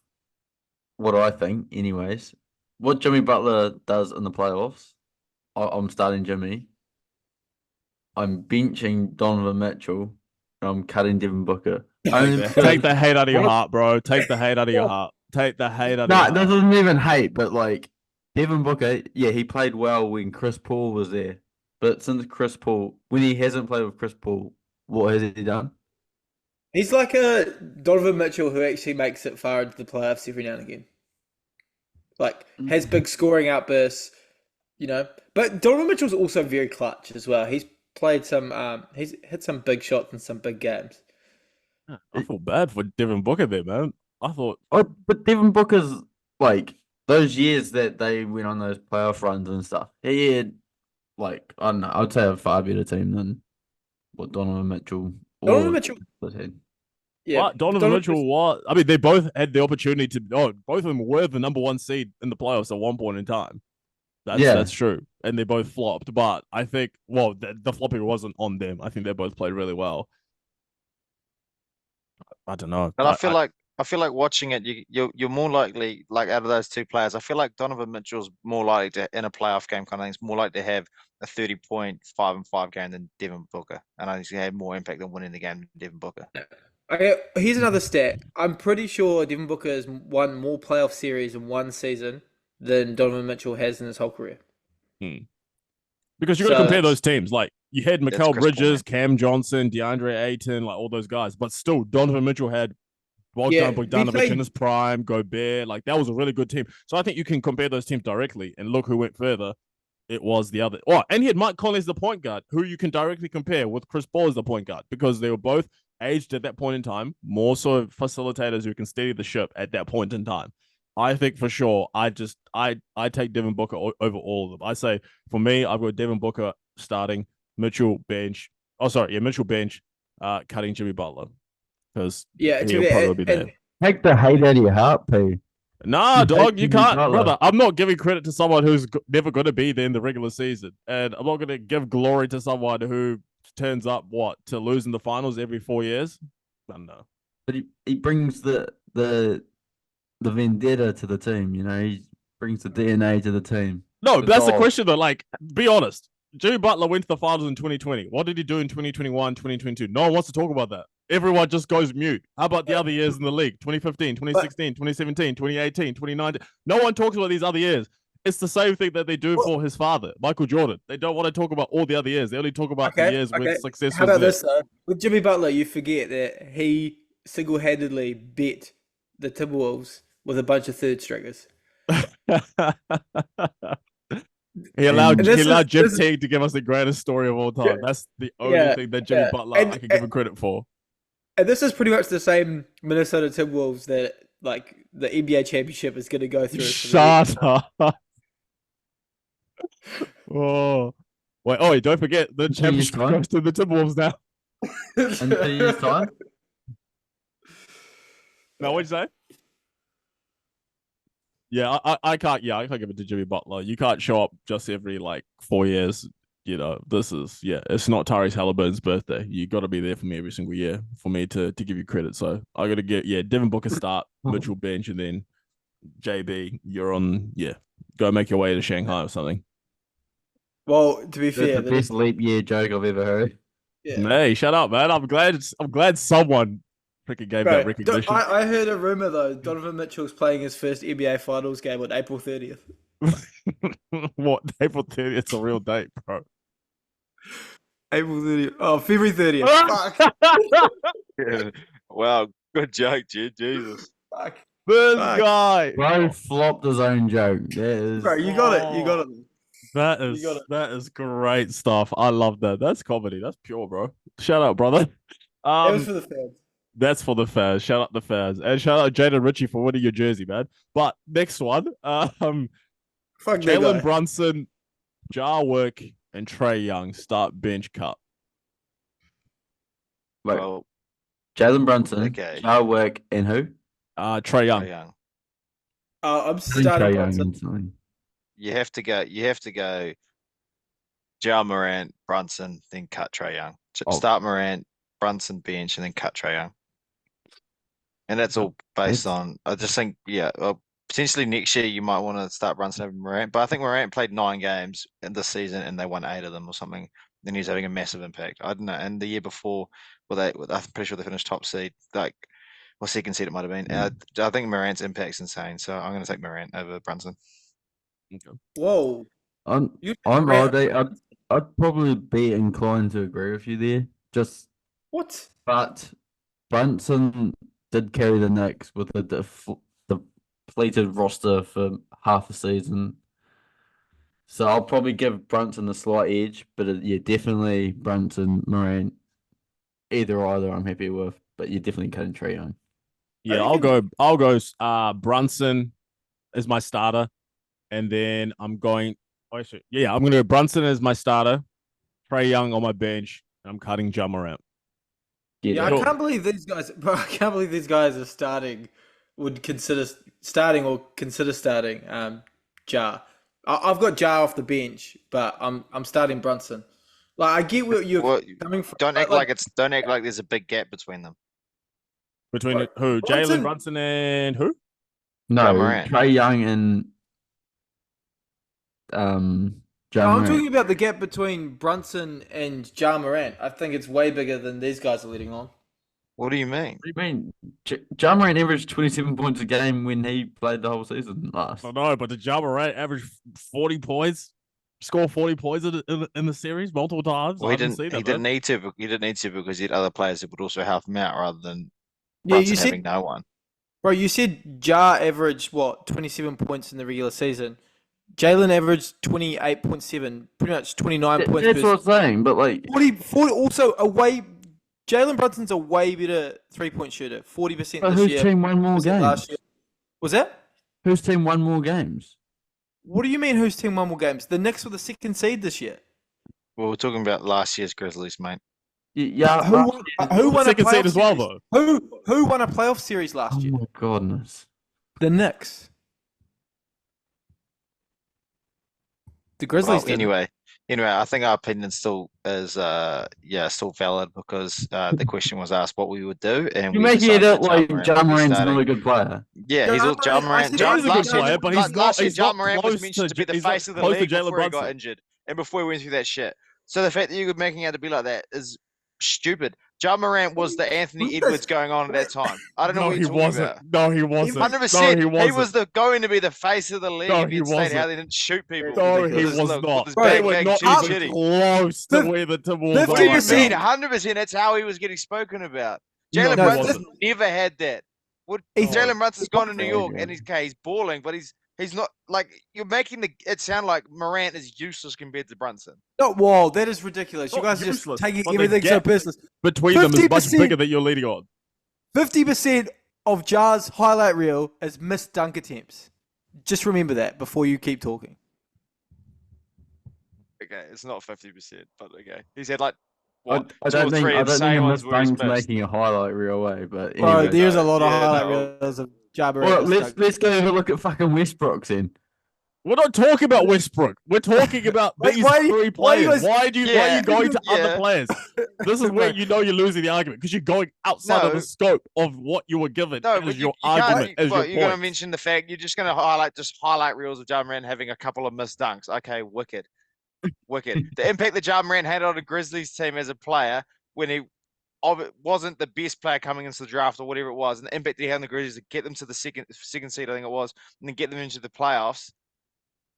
S4: what I think, anyways, what Jimmy Butler does in the playoffs, I'm starting Jimmy. I'm benching Donovan Mitchell, and I'm cutting Devin Booker.
S1: Take the hate out of your heart, bro. Take the hate out of your heart. Take the hate out of your heart.
S4: That doesn't even hate, but Devin Booker, yeah, he played well when Chris Paul was there. But since Chris Paul, when he hasn't played with Chris Paul, what has he done?
S2: He's like a Donovan Mitchell who actually makes it far into the playoffs every now and again. Has big scoring outbursts, But Donovan Mitchell's also very clutch as well. He's played he's hit some big shots in some big games.
S1: I feel bad for Devin Booker there, man. I thought.
S4: Oh, but Devin Booker's those years that they went on those playoff runs and stuff. He had I don't know. I'd say a far better team than what Donovan Mitchell. Had.
S2: Yeah,
S1: but Donovan Mitchell was. I mean, they both had the opportunity to. Oh, both of them were the number one seed in the playoffs at one point in time. That's true, and they both flopped. But I think, the flopping wasn't on them. I think they both played really well. I don't know.
S3: And I feel like watching it, you're more likely, out of those two players, I feel like Donovan Mitchell's more likely to, in a playoff game kind of thing, is more likely to have a 30-point 5-5 game than Devin Booker. And I think he had more impact than winning the game than Devin Booker.
S2: Okay, here's another stat. I'm pretty sure Devin Booker has won more playoff series in one season than Donovan Mitchell has in his whole career.
S1: Because you got to compare those teams. You had Mikal Bridges,
S3: Paul,
S1: Cam Johnson, DeAndre Ayton, all those guys. But still, Donovan Mitchell had Bogdanovich in his prime, Gobert. That was a really good team. So I think you can compare those teams directly and look who went further. it was the other. Oh, and he had Mike Conley as the point guard, who you can directly compare with Chris Paul as the point guard because they were both aged at that point in time, more so facilitators who can steady the ship at that point in time. I think for sure, I take Devin Booker over all of them. I say for me, I've got Devin Booker starting, Mitchell bench. Oh, sorry, yeah, Mitchell bench, cutting Jimmy Butler because
S2: Yeah,
S1: he'll probably be there.
S4: Take the hate out of your heart, P.
S1: Nah, dog, you
S4: Jimmy
S1: can't,
S4: Butler.
S1: brother. I'm not giving credit to someone who's never going to be there in the regular season, and I'm not going to give glory to someone who turns up to lose in the finals every 4 years. I don't know.
S4: But he brings the vendetta to the team. You know, he brings the DNA to the team.
S1: No, that's the
S4: dog.
S1: question though. Like, be honest. Jimmy Butler went to the finals in 2020. What did he do in 2021, 2022? No one wants to talk about that. Everyone just goes mute. How about the other years in the league? 2015, 2016, 2017, 2018, 2019. No one talks about these other years. It's the same thing that they do for his father, Michael Jordan. They don't want to talk about all the other years. They only talk about the years when success
S2: How
S1: was
S2: about
S1: there.
S2: this though? With Jimmy Butler, you forget that he single-handedly beat the Timberwolves with a bunch of third stringers.
S1: He allowed Jeff
S2: this
S1: Teague to give us the greatest story of all time. That's the only thing that Jimmy Butler I can give him credit for.
S2: And this is pretty much the same Minnesota Timberwolves that like the NBA championship is going to go through.
S1: Shut up. Oh. Wait, don't forget the championship goes to the Timberwolves now.
S4: In 2 years' time?
S1: No, what'd you say? Yeah, I can't give it to Jimmy Butler. You can't show up just every 4 years. You know, it's not Tyrese Halliburton's birthday. You got to be there for me every single year for me to give you credit. So I got to get Devin Booker start, Mitchell bench, and then JB, you're on. Yeah, go make your way to Shanghai or something.
S2: Well, to be fair,
S4: That's the best leap year joke I've ever heard.
S2: Yeah.
S1: Hey, shut up, man. I'm glad someone freaking gave that recognition.
S2: I heard a rumor though. Donovan Mitchell's playing his first NBA Finals game on April 30th.
S1: What? April 30th? It's a real date, bro.
S2: April 30th. Oh, February 30th. Fuck.
S3: Yeah. Wow, good joke, dude. Jesus.
S2: Fuck.
S1: This guy.
S4: Bro flopped his own joke.
S2: Bro, you got it. You got it.
S1: That is great stuff. I love that. That's comedy. That's pure, bro. Shout out, brother.
S2: It was for the fans.
S1: That's for the fans. Shout out the fans. And shout out Jaden Ritchie for winning your jersey, man. But next one, Jaylen Brunson, Jar Work, and Trae Young start bench cut.
S4: Wait,
S3: Well,
S4: Jaylen Brunson,
S3: okay.
S4: Jar Work, and who?
S1: Trae Young.
S3: Trae Young.
S2: I'm
S4: I think
S2: starting
S4: Trae Young
S2: Brunson.
S4: instantly.
S3: You have to go Ja Morant, Brunson, then cut Trae Young. Start Morant, Brunson bench, and then cut Trae Young. And that's all based on, I just think, potentially next year you might want to start Brunson over Morant, but I think Morant played 9 games in this season and they won 8 of them or something. Then he's having a massive impact. I don't know. And the year before, I'm pretty sure they finished top seed, second seed it might have been. I think Morant's impact's insane, so I'm going to take Morant over Brunson.
S1: Okay.
S2: Whoa.
S4: I'm Roddy. I'd probably be inclined to agree with you there.
S2: What?
S4: But Brunson did carry the Knicks with a depleted roster for half a season. So I'll probably give Brunson a slight edge, but definitely Brunson, Morant, either I'm happy with. But you're definitely cutting Trae Young.
S1: Yeah, I'll go. Brunson is my starter, and then I'm going. I'm going to go Brunson as my starter, Trae Young on my bench, and I'm cutting Ja Morant.
S2: Yeah, I can't believe these guys. Bro, I can't believe these guys are starting. Would consider starting. Ja. I've got Ja off the bench, but I'm starting Brunson. I get where you're coming from.
S3: Don't act like there's a big gap between them.
S1: Between who? Jaylen Brunson and who?
S4: No,
S3: Ja Morant.
S4: Trae Young and Ja
S2: I'm talking about the gap between Brunson and Ja Morant. I think it's way bigger than these guys are letting on.
S3: What do you mean?
S4: What do you mean? Ja Morant averaged 27 points a game when he played the whole season last.
S1: I know, but did Ja Morant average 40 points? Score 40 points in the series multiple times?
S3: Well, he didn't need to because he had other players that would also help him out rather than Brunson having no one.
S2: Bro, you said Ja averaged 27 points in the regular season. Jaylen averaged 28.7, pretty much 29 points
S4: That's what I'm saying, but like,
S2: 40 also away. Jalen Brunson's a way better 3-point shooter. 40%
S4: but
S2: this
S4: whose
S2: year.
S4: team won more
S2: 40% last
S4: games?
S2: year. Was that?
S4: Whose team won more games?
S2: What do you mean? Whose team won more games? The Knicks were the second seed this year.
S3: Well, we're talking about last year's Grizzlies, mate.
S4: Yeah,
S2: Who won a
S1: second seed
S2: playoff
S1: as well,
S2: series?
S1: though.
S2: Who won a playoff series last
S4: oh
S2: year?
S4: my goodness.
S2: The Knicks. The Grizzlies.
S3: Well,
S2: didn't.
S3: anyway, I think our opinion still is still valid because the question was asked what we would do, and
S4: You're
S3: we
S4: making it
S3: decided
S4: out
S3: that
S4: like
S3: Morant
S4: Ja
S3: would be
S4: Morant's
S3: starting.
S4: not a good player.
S3: Yeah, he's all Ja
S2: I
S3: Morant.
S2: said
S1: He is a good
S3: Last year,
S1: player, but he's
S3: last year,
S1: not
S3: Ja Morant was
S1: close
S3: mentioned to be the
S1: he's not
S3: face of the
S1: close to
S3: league
S1: Jaylen
S3: before he got
S1: Brunson.
S3: injured and before he went through that shit. So the fact that you're making out to be like that is stupid. Ja Morant was the Anthony Edwards going on at that time. I don't know
S1: No,
S3: what
S1: he
S3: you're talking
S1: wasn't.
S3: about.
S1: No, he wasn't.
S3: 100%.
S1: No, he wasn't.
S3: He was going to be the face of the league
S1: No,
S3: if
S1: he
S3: he'd stayed how
S1: wasn't.
S3: they didn't shoot people.
S1: No, he
S3: with his
S1: was
S3: look,
S1: not.
S3: With his
S1: They
S3: bag
S1: were
S3: bag
S1: not
S3: shooting
S1: even
S3: shitty.
S1: close to where the Timberwolves are.
S3: What do you
S2: 50%.
S3: mean? 100%. That's how he was getting spoken about.
S1: No,
S3: Jalen
S1: he
S3: Brunson's
S1: wasn't.
S3: never had that.
S2: He's-
S3: Jalen Brunson's gone to New
S4: There
S3: York
S4: you
S3: and
S4: go.
S3: he's balling, but he's not like you're making it sound like Morant is useless compared to Brunson.
S2: No, whoa, that is ridiculous. You
S1: Not
S2: guys are just
S1: useless,
S2: taking
S1: but the
S2: everything so
S1: gap
S2: personal.
S1: Between them is much
S2: 50%.
S1: bigger than you're leading on.
S2: 50% of Jar's highlight reel is missed dunk attempts. Just remember that before you keep talking.
S3: Okay, it's not 50%, but okay. He's had like
S4: I
S3: what two or
S4: don't think
S3: three
S4: I don't think
S3: insane
S4: a
S3: ones
S4: missed
S3: where he's
S4: dunk's
S3: missed.
S4: making a highlight real way, but
S2: Bro,
S4: anyway.
S2: there's a lot of
S3: yeah,
S2: highlight
S3: no.
S2: reels of Ja
S4: Well,
S2: Morant missed
S4: let's
S2: dunks.
S4: go have a look at fucking Westbrook's then.
S1: We're not talking about Westbrook. We're talking about
S2: Wait,
S1: these
S2: why-
S1: three
S2: why you
S1: players.
S2: guys-
S1: Why are you
S3: Yeah,
S1: going to other
S3: yeah.
S1: players? This is where you know you're losing the argument because you're going outside of
S3: No.
S1: the scope of what you were given
S3: No,
S1: as
S3: but
S1: your
S3: you can't.
S1: argument, as
S3: Well,
S1: your
S3: you're going to
S1: point.
S3: mention the fact you're just going to highlight reels of Ja Morant having a couple of missed dunks. Okay, wicked. The impact that Ja Morant had on the Grizzlies team as a player when he wasn't the best player coming into the draft or whatever it was, and the impact that he had on the Grizzlies to get them to the second seed, I think it was, and then get them into the playoffs.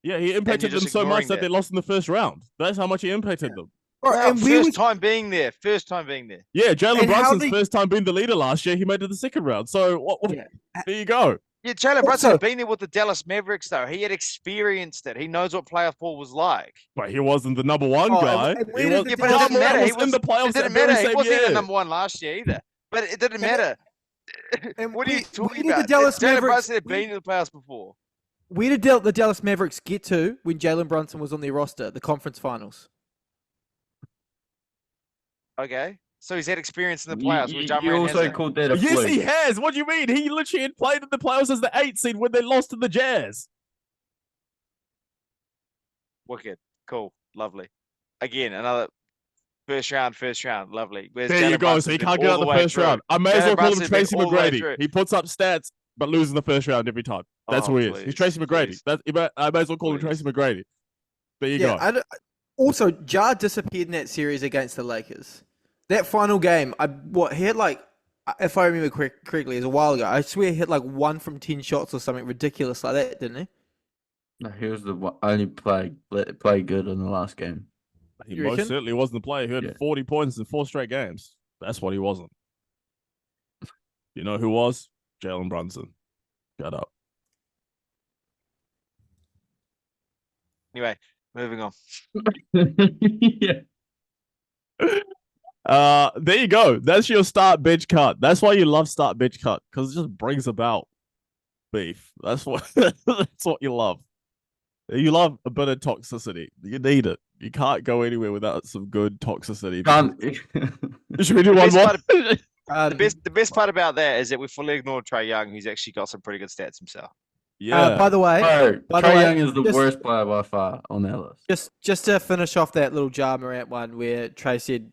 S1: Yeah, he impacted them
S3: just
S1: so much
S3: ignoring
S1: that they
S3: that.
S1: lost in the first round. That's how much he impacted them.
S2: Bro,
S3: No,
S2: and we was,
S3: first time being there.
S1: Yeah, Jalen
S2: And how
S1: Brunson's
S2: they-
S1: first time being the leader last year, he made it to the second round. So
S2: Yeah.
S1: there you go.
S3: Yeah, Jalen Brunson
S2: Also-
S3: had been there with the Dallas Mavericks, though. He had experienced it. He knows what playoff ball was like.
S1: But he wasn't the number one
S2: Oh, and-
S1: guy.
S2: and where
S1: He
S2: did
S1: was,
S2: the
S3: Yeah, but it
S2: Dallas
S3: didn't matter.
S1: was
S3: He
S1: in
S3: was
S1: the
S3: It
S1: playoffs that
S3: didn't
S1: very
S3: matter. He
S1: same
S3: wasn't
S1: year.
S3: even number one last year either. But it didn't
S2: And-
S3: matter.
S2: and
S3: What are you
S2: where
S3: talking
S2: did the
S3: about?
S2: Dallas
S3: Jalen
S2: Mavericks-
S3: Brunson had been in the playoffs before.
S2: Where did the Dallas Mavericks get to when Jalen Brunson was on their roster? The conference finals.
S3: Okay. So he's had experience in the playoffs. which Ja
S4: You
S3: Morant
S4: also
S3: hasn't.
S4: called that a
S1: Yes,
S4: fluke.
S1: he has. What do you mean? He literally had played in the playoffs as the 8th seed when they lost to the Jazz.
S3: Wicked. Cool. Lovely. Again, another first round. Lovely. Whereas
S1: There you
S3: Jalen
S1: go. So
S3: Brunson's
S1: he
S3: been
S1: can't get
S3: all
S1: out the
S3: way
S1: first
S3: through.
S1: round. I may as
S3: Jalen
S1: well call him
S3: Brunson's been
S1: Tracy
S3: all the way
S1: McGrady.
S3: through.
S1: He puts up stats, but losing the first round every time. That's
S3: Oh,
S1: who he is.
S3: please,
S1: He's Tracy McGrady.
S3: please.
S1: I may as well call him
S3: Please.
S1: Tracy McGrady. There you go.
S2: Also, Ja disappeared in that series against the Lakers. That final game, he had like, if I remember correctly, it was a while ago. I swear he hit like 1 from 10 shots or something ridiculous like that, didn't he?
S4: No, he was the only play good in the last game.
S1: He
S2: You
S1: most
S2: reckon?
S1: certainly wasn't the player who had
S4: Yeah.
S1: 40 points in 4 straight games. That's what he wasn't. You know who was? Jalen Brunson. Shut up.
S3: Anyway, moving on.
S4: Yeah.
S1: There you go. That's your start bench cut. That's why you love start bench cut, because it just brings about beef. That's what that's what you love. You love a bit of toxicity. You need it. You can't go anywhere without some good toxicity.
S4: Can't.
S1: Should we do one
S3: best
S1: more?
S3: part The best part about that is that we fully ignored Trae Young, who's actually got some pretty good stats himself.
S1: Yeah.
S2: By the way,
S4: Bro,
S2: the
S4: Trae
S2: way,
S4: Young is the
S2: just-
S4: worst player by far on that list.
S2: just to finish off that little Ja Morant one where Trey said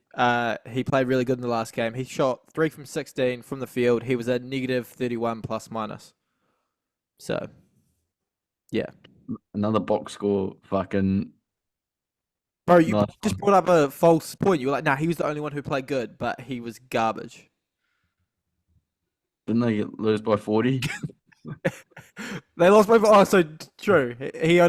S2: he played really good in the last game. He shot 3 from 16 from the field. He was a negative 31 plus minus. So, yeah.
S4: Another box score, fucking.
S2: Bro, you
S4: Nice
S2: just brought up a false point. You were like, nah, he was the only one who played good, but he was garbage.
S4: Didn't they lose by 40?
S2: They lost by so true. He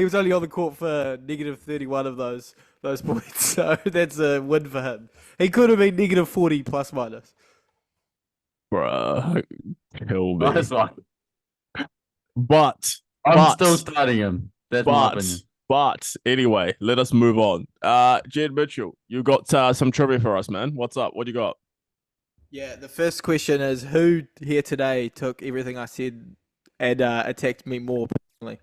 S2: was only on the court for negative 31 of those points. So that's a win for him. He could have been negative 40 plus minus.
S1: Bruh. Kill me.
S4: Nice one.
S1: But
S4: I'm
S1: But-
S4: still starting him. That's my opinion.
S1: But anyway, let us move on. Jed Mitchell, you got some trivia for us, man. What's up? What do you got?
S2: Yeah, the first question is who here today took everything I said and attacked me more personally?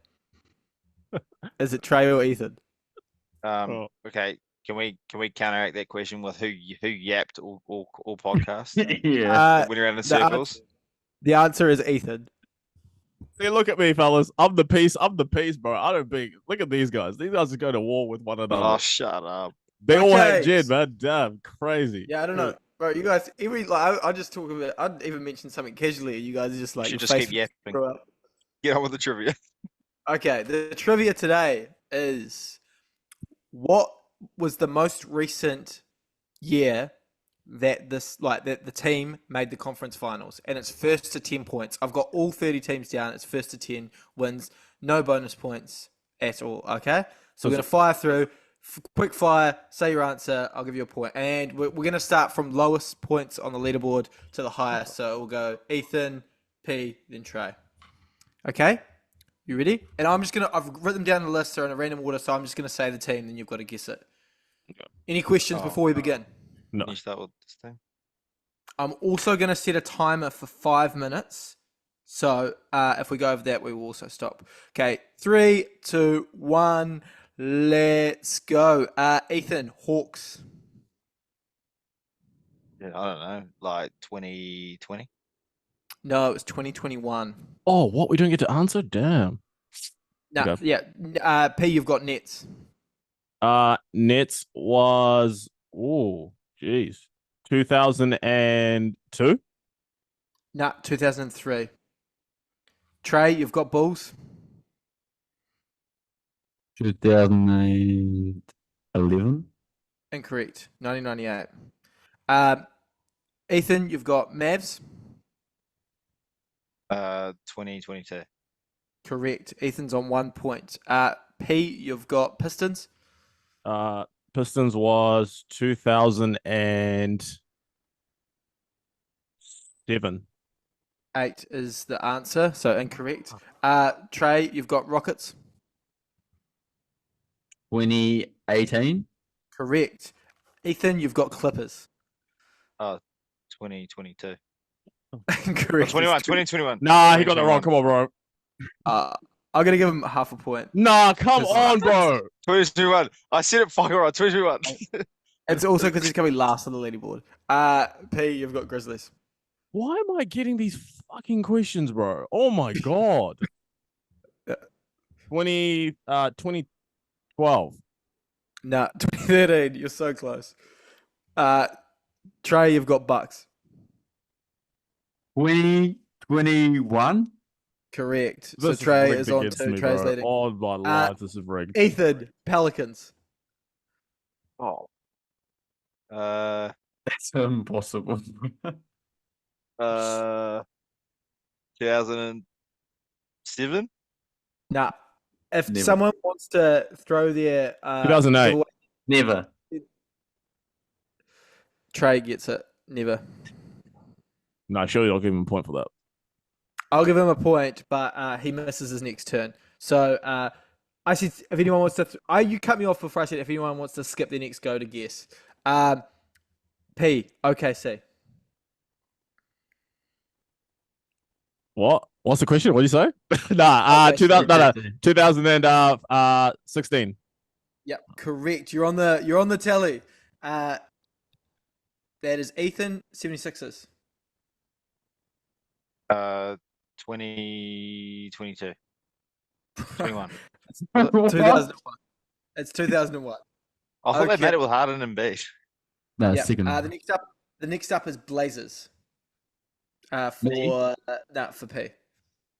S2: Is it Trae or Ethan?
S3: Okay. Can we counteract that question with who yapped all podcasts?
S4: Yeah.
S3: Went around in circles.
S2: The answer is Ethan.
S1: See, look at me, fellas. I'm the piece, bro. I don't think. Look at these guys. These guys are going to war with one another.
S3: Oh, shut up.
S1: They all had
S2: Okay.
S1: Jed, man. Damn, crazy.
S2: Yeah, I don't know. Bro, you guys, I just talk about, I'd even mention something casually. You guys are just like,
S3: You
S2: your
S3: should just
S2: face
S3: keep yapping.
S2: grew up.
S3: Get on with the trivia.
S2: Okay, the trivia today is what was the most recent year that that the team made the conference finals, and it's first to 10 points. I've got all 30 teams down. It's first to 10 wins, no bonus points at all. Okay, so we're gonna fire through, quick fire. Say your answer. I'll give you a point, and we're gonna start from lowest points on the leaderboard to the highest. So we'll go Ethan, P, then Trae. Okay. You ready? And I've written down the list. They're in a random order, so I'm just gonna say the team, then you've got to guess it. Any questions before we begin?
S1: No.
S3: Can you start with this thing?
S2: I'm also gonna set a timer for 5 minutes. So if we go over that, we will also stop. Okay, 3, 2, 1, let's go. Ethan, Hawks.
S3: Yeah, I don't know. Like 2020.
S2: No, it was 2021.
S1: Oh, what? We don't get to answer? Damn.
S2: No,
S1: Okay.
S2: yeah. P, you've got Nets.
S1: Nets was, oh, jeez, 2002.
S2: No, 2003. Trae, you've got Bulls.
S4: 2011.
S2: Incorrect. 1998. Ethan, you've got Mavs.
S3: 2022.
S2: Correct. Ethan's on 1 point. P, you've got Pistons.
S1: Pistons was 2007.
S2: 8 is the answer, so incorrect. Trae, you've got Rockets.
S4: 2018.
S2: Correct. Ethan, you've got Clippers.
S3: 2022.
S2: Incorrect.
S3: 2021.
S1: Nah, he got it wrong. Come on, bro.
S2: I'm going to give him half a point.
S1: Nah, come on, bro.
S3: 2021. I said it fucking right. 2021.
S2: It's also because he's coming last on the leaderboard. P, you've got Grizzlies.
S1: Why am I getting these fucking questions, bro? Oh my god. 2012.
S2: Nah, 2013. You're so close. Trae, you've got Bucks.
S4: 2021.
S2: Correct.
S1: This
S2: So Trae
S1: rigged
S2: is on
S1: against
S2: 2.
S1: me,
S2: Trae's
S1: bro.
S2: leading.
S1: Oh my life, this is rigged.
S2: Ethan, Pelicans.
S3: Oh.
S4: That's impossible.
S3: 2007.
S2: Nah. If
S4: Never.
S2: someone wants to throw their
S1: 2008.
S2: giveaway,
S4: Never.
S2: Trae gets it. Never.
S1: Nah, surely I'll give him a point for that.
S2: I'll give him a point, but he misses his next turn. So I said, if anyone wants to, you cut me off before I said if anyone wants to skip their next go to guess. P, OKC.
S1: What? What's the question? What did you say? Nah, 2016.
S2: Yep, correct. You're on the tally. That is Ethan, 76ers.
S3: 2022. 21.
S2: 2001. It's 2001.
S3: I thought
S2: Okay.
S3: they made it with Harden and Embiid.
S4: No,
S2: Yep.
S4: second.
S2: The next up is Blazers. For
S4: Me?
S2: for P.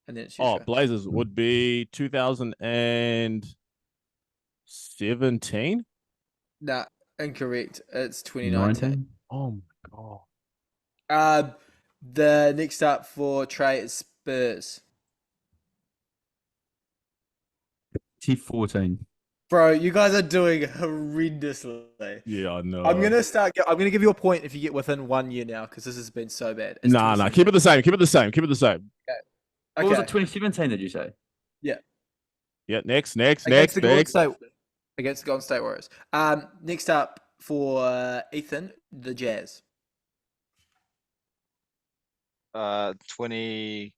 S2: And then it's your
S1: Oh,
S2: show.
S1: Blazers would be 2017.
S2: Nah, incorrect. It's 2019.
S4: 19.
S1: Oh my god.
S2: The next up for Trae is Spurs.
S4: 2014.
S2: Bro, you guys are doing horrendously.
S1: Yeah, I know.
S2: I'm gonna give you a point if you get within 1 year now because this has been so bad. It's
S1: Nah,
S2: 2017.
S1: keep it the same. Keep it the same. Keep it the same.
S2: Okay.
S4: What was it, 2017, did you say?
S2: Yeah.
S1: Yeah, next,
S2: against the Golden
S1: next.
S2: State, against the Golden State Warriors. Next up for Ethan, the Jazz.
S3: 20.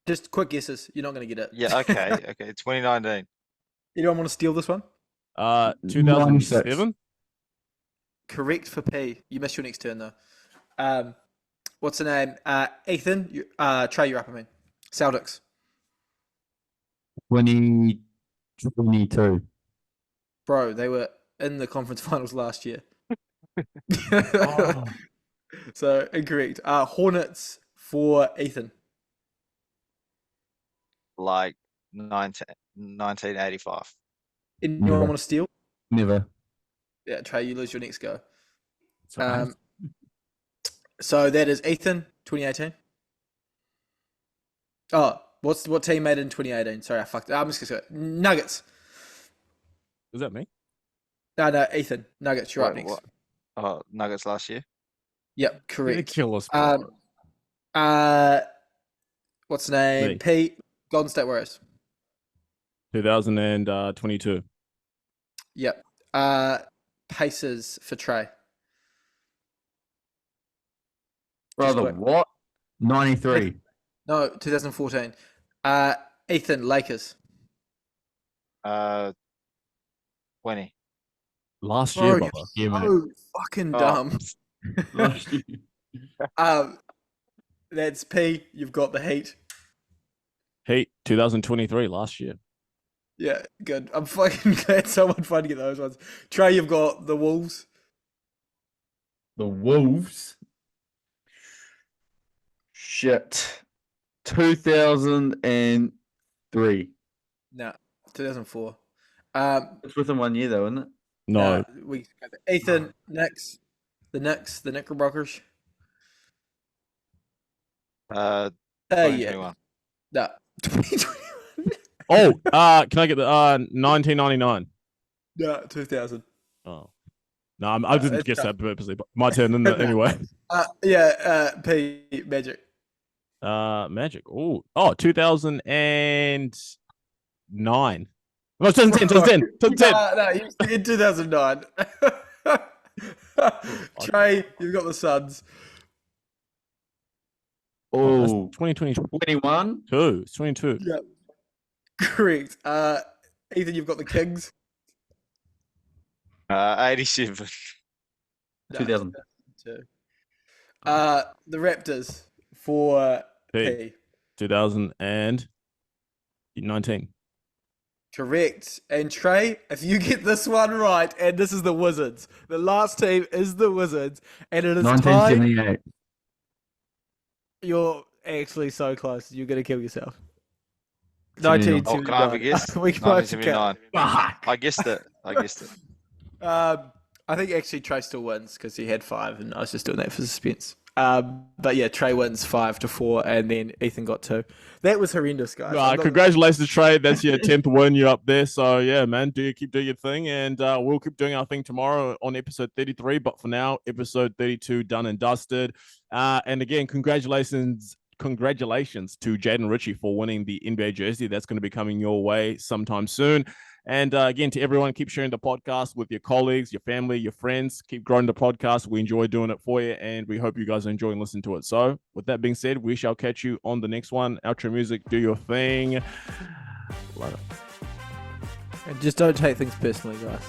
S2: Just quick guesses. You're not going to get it.
S3: Yeah, okay, okay. 2019.
S2: Anyone want to steal this one?
S1: 2007.
S2: Correct for P. You missed your next turn though. What's the name? Ethan. Trae, you're up. I mean, Celtics.
S4: 2022.
S2: Bro, they were in the conference finals last year.
S4: Oh.
S2: So incorrect. Hornets for Ethan.
S3: Like 1985.
S2: Anyone
S4: Never.
S2: want to steal?
S4: Never.
S2: Yeah, Trae, you lose your next go.
S1: It's all right.
S2: So that is Ethan, 2018. Oh, what team made it in 2018? Sorry, I fucked. I'm just gonna go Nuggets.
S1: Is that me?
S2: No, Ethan. Nuggets. You're up
S3: Wait,
S2: next.
S3: what? Oh, Nuggets last year.
S2: Yep, correct.
S1: Kill us, bro.
S2: What's the name?
S1: Me.
S2: Pete. Golden State Warriors.
S1: 2022.
S2: Yep. Pacers for Trae.
S4: Brother,
S2: quick.
S4: what? 93.
S2: No, 2014. Ethan, Lakers.
S3: 20.
S1: Last
S2: Bro,
S1: year,
S2: you're
S1: brother.
S4: Yeah, mate.
S2: so fucking
S3: Oh.
S2: dumb.
S4: Last year.
S2: That's P. You've got the Heat.
S1: Heat, 2023, last year.
S2: Yeah, good. I'm fucking glad someone tried to get those ones. Trae, you've got the Wolves.
S4: The Wolves. Shit. 2003.
S2: No, 2004.
S4: It's within 1 year though, isn't it?
S1: No.
S2: Ethan, Knicks. The Knicks, the Knickerbockers. Yeah.
S3: 2021.
S2: No, 2021.
S1: Oh, can I get the 1999?
S2: No, 2000.
S1: Oh. No, I didn't
S2: it's
S1: guess
S2: tough.
S1: that purposely, but my turn in anyway.
S2: P, Magic.
S1: Magic. Oh, 2009. No, 2010.
S2: No, you in 2009. Trae, you've got the Suns.
S4: Oh,
S1: 2022.
S4: 21.
S1: It's 22.
S2: Yep. Correct. Ethan, you've got the Kings.
S3: 87.
S2: No,
S4: 2000.
S2: 2002. The Raptors for P.
S1: 2019.
S2: Correct. And Trae, if you get this one right, and this is the Wizards, the last team is the Wizards, and it is tied.
S4: 1978.
S2: You're actually so close. You're going to kill yourself.
S4: 79.
S3: Oh, can I have a
S2: 1979.
S3: guess?
S2: We can both
S3: 1979.
S4: Fuck.
S3: I guessed it.
S2: I think actually Trae still wins because he had 5, and I was just doing that for suspense. But yeah, Trae wins 5-4, and then Ethan got 2. That was horrendous, guys.
S1: Congratulations, Trae. That's your 10th win. You're up there. So yeah, man, keep doing your thing, and we'll keep doing our thing tomorrow on episode 33. But for now, episode 32 done and dusted. And again, congratulations to Jaden Ritchie for winning the NBA jersey. That's going to be coming your way sometime soon. And again, to everyone, keep sharing the podcast with your colleagues, your family, your friends. Keep growing the podcast. We enjoy doing it for you, and we hope you guys are enjoying listening to it. So with that being said, we shall catch you on the next one. Outro music, do your thing. Love it.
S2: And just don't take things personally, guys.